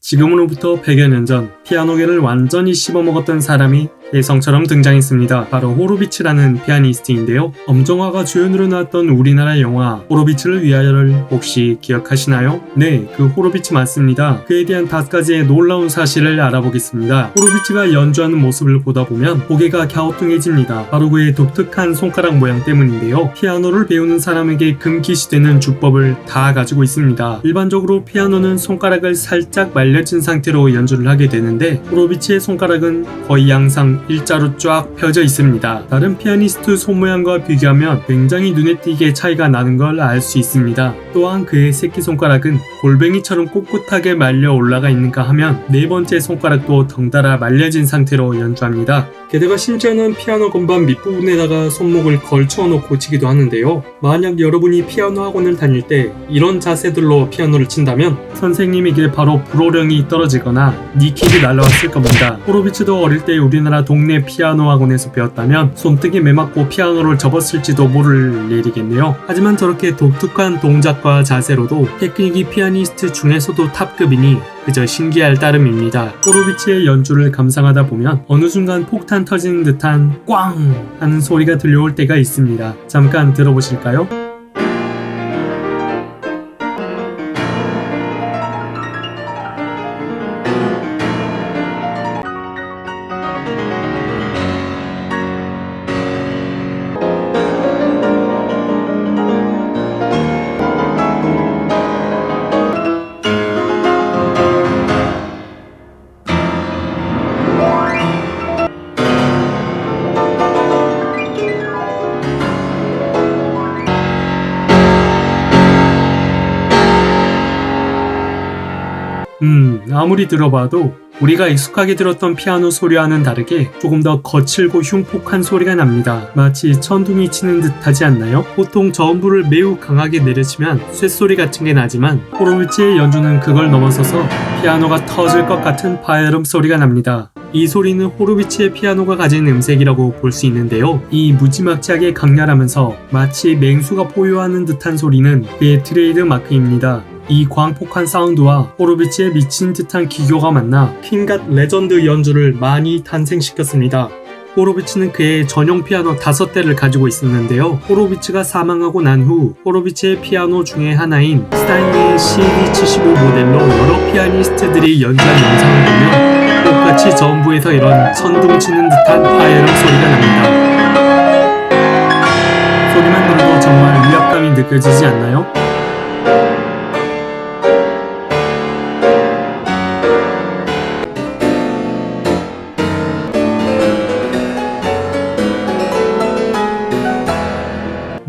지금으로부터 100여 년 전 피아노계를 완전히 씹어먹었던 사람이 혜성처럼 등장했습니다. 바로 호로비츠라는 피아니스트인데요. 엄정화가 주연으로 나왔던 우리나라 영화 호로비츠를 위하여를 혹시 기억하시나요? 네, 그 호로비츠 맞습니다. 그에 대한 5가지의 놀라운 사실을 알아보겠습니다. 호로비츠가 연주하는 모습을 보다 보면 고개가 갸우뚱해집니다. 바로 그의 독특한 손가락 모양 때문인데요. 피아노를 배우는 사람에게 금기시되는 주법을 다 가지고 있습니다. 일반적으로 피아노는 손가락을 살짝 말려진 상태로 연주를 하게 되는데 호로비츠의 손가락은 거의 항상 일자로 쫙 펴져 있습니다. 다른 피아니스트 손모양과 비교하면 굉장히 눈에 띄게 차이가 나는 걸 알 수 있습니다. 또한 그의 새끼손가락은 골뱅이처럼 꿋꿋하게 말려 올라가 있는가 하면 네 번째 손가락도 덩달아 말려진 상태로 연주합니다. 게다가 심지어는 피아노 건반 밑부분에다가 손목을 걸쳐 놓고 치기도 하는데요. 만약 여러분이 피아노 학원을 다닐 때 이런 자세들로 피아노를 친다면 선생님에게 바로 불호령이 떨어지거나 니킥이 날라왔을 겁니다. 호로비츠도 어릴 때 우리나라 동네 피아노 학원에서 배웠다면 손등에 매맞고 피아노를 접었을지도 모를 일이겠네요. 하지만 저렇게 독특한 동작과 자세로도 테크닉이 피아니스트 중에서도 탑급이니 그저 신기할 따름입니다. 호로비츠의 연주를 감상하다 보면 어느 순간 폭탄 터지는 듯한 꽝 하는 소리가 들려올 때가 있습니다. 잠깐 들어보실까요? 아무리 들어봐도 우리가 익숙하게 들었던 피아노 소리와는 다르게 조금 더 거칠고 흉폭한 소리가 납니다. 마치 천둥이 치는 듯 하지 않나요? 보통 저음부를 매우 강하게 내려치면 쇳소리 같은 게 나지만 호로비츠의 연주는 그걸 넘어서서 피아노가 터질 것 같은 바이럼 소리가 납니다. 이 소리는 호로비츠의 피아노가 가진 음색이라고 볼 수 있는데요. 이 무지막지하게 강렬하면서 마치 맹수가 포효하는 듯한 소리는 그의 트레이드 마크입니다. 이 광폭한 사운드와 호로비츠의 미친 듯한 기교가 만나 퀸갓 레전드 연주를 많이 탄생시켰습니다. 호로비츠는 그의 전용 피아노 5대를 가지고 있었는데요. 호로비츠가 사망하고 난 후 호로비츠의 피아노 중에 하나인 스타인웨이 CD75 모델로 여러 피아니스트들이 연주한 영상을 보면 똑같이 저음부에서 이런 천둥 치는 듯한 파이럼 소리가 납니다. 소리만 들어도 정말 위압감이 느껴지지 않나요?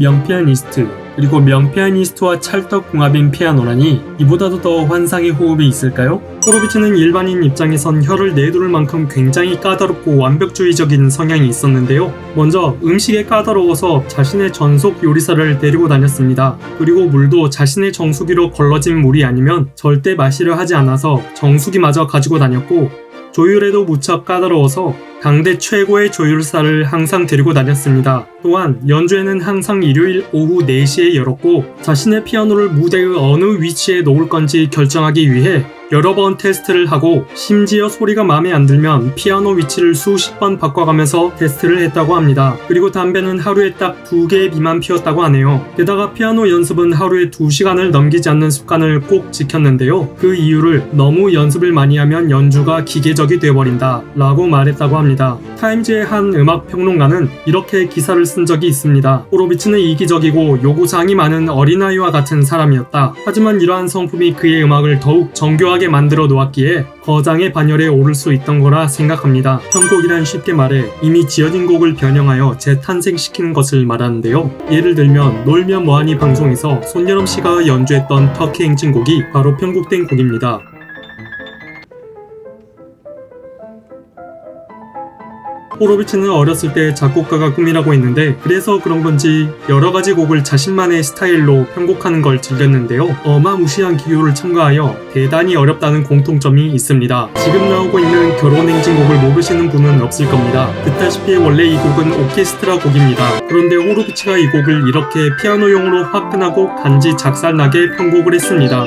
명피아니스트, 그리고 명피아니스트와 찰떡궁합인 피아노라니 이보다도 더 환상의 호흡이 있을까요? 호로비츠는 일반인 입장에선 혀를 내두를 만큼 굉장히 까다롭고 완벽주의적인 성향이 있었는데요. 먼저 음식에 까다로워서 자신의 전속 요리사를 데리고 다녔습니다. 그리고 물도 자신의 정수기로 걸러진 물이 아니면 절대 마시려 하지 않아서 정수기마저 가지고 다녔고, 조율에도 무척 까다로워서 당대 최고의 조율사를 항상 데리고 다녔습니다. 또한 연주회는 항상 일요일 오후 4시에 열었고, 자신의 피아노를 무대의 어느 위치에 놓을 건지 결정하기 위해 여러 번 테스트를 하고, 심지어 소리가 마음에 안 들면 피아노 위치를 수십 번 바꿔가면서 테스트를 했다고 합니다. 그리고 담배는 하루에 딱 2개 미만 피웠다고 하네요. 게다가 피아노 연습은 하루에 2시간을 넘기지 않는 습관을 꼭 지켰는데요. 그 이유를 너무 연습을 많이 하면 연주가 기계적이 되어버린다 라고 말했다고 합니다. 타임즈의 한 음악평론가는 이렇게 기사를 쓴 적이 있습니다. 호로비츠는 이기적이고 요구사항이 많은 어린아이와 같은 사람이었다. 하지만 이러한 성품이 그의 음악을 더욱 정교하게 만들어 놓았기에 거장의 반열에 오를 수 있던 거라 생각합니다. 편곡이란 쉽게 말해 이미 지어진 곡을 변형하여 재탄생시키는 것을 말하는데요. 예를 들면 놀면 뭐하니 방송에서 손여름씨가 연주했던 터키 행진곡이 바로 편곡된 곡입니다. 호로비츠는 어렸을 때 작곡가가 꿈이라고 했는데, 그래서 그런 건지 여러 가지 곡을 자신만의 스타일로 편곡하는 걸 즐겼는데요. 어마무시한 기교를 첨가하여 대단히 어렵다는 공통점이 있습니다. 지금 나오고 있는 결혼행진곡을 모르시는 분은 없을 겁니다. 듣다시피 원래 이 곡은 오케스트라 곡입니다. 그런데 호로비츠가 이 곡을 이렇게 피아노용으로 화끈하고 간지 작살나게 편곡을 했습니다.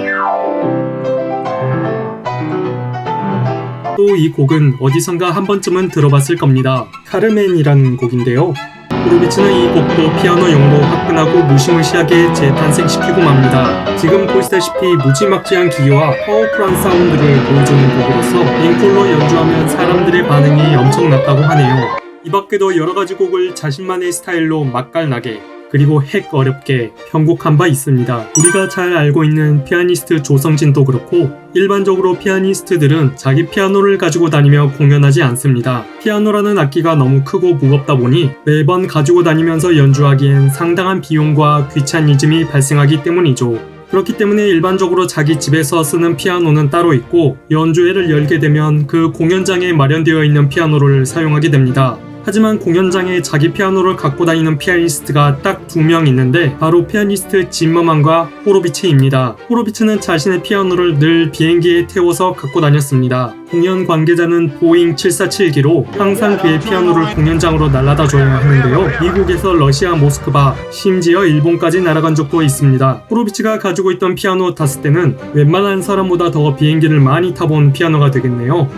바로 이 곡은 어디선가 한 번쯤은 들어봤을 겁니다. 카르멘이라는 곡인데요. 호로비츠는 이 곡도 피아노용으로 화끈하고 무시무시하게 재탄생시키고 맙니다. 지금 보시다시피 무지막지한 기교와 파워풀한 사운드를 보여주는 곡으로서 앵콜로 연주하면 사람들의 반응이 엄청났다고 하네요. 이 밖에도 여러가지 곡을 자신만의 스타일로 맛깔나게 그리고 핵 어렵게 편곡한 바 있습니다. 우리가 잘 알고 있는 피아니스트 조성진도 그렇고 일반적으로 피아니스트들은 자기 피아노를 가지고 다니며 공연하지 않습니다. 피아노라는 악기가 너무 크고 무겁다 보니 매번 가지고 다니면서 연주하기엔 상당한 비용과 귀차니즘이 발생하기 때문이죠. 그렇기 때문에 일반적으로 자기 집에서 쓰는 피아노는 따로 있고 연주회를 열게 되면 그 공연장에 마련되어 있는 피아노를 사용하게 됩니다. 하지만 공연장에 자기 피아노를 갖고 다니는 피아니스트가 딱 2명 있는데 바로 피아니스트 짐머만과 호로비츠입니다. 호로비츠는 자신의 피아노를 늘 비행기에 태워서 갖고 다녔습니다. 공연 관계자는 보잉 747기로 항상 그의 피아노를 공연장으로 날아다 줘야 하는데요. 미국에서 러시아 모스크바, 심지어 일본까지 날아간 적도 있습니다. 호로비츠가 가지고 있던 피아노 5대는 웬만한 사람보다 더 비행기를 많이 타본 피아노가 되겠네요.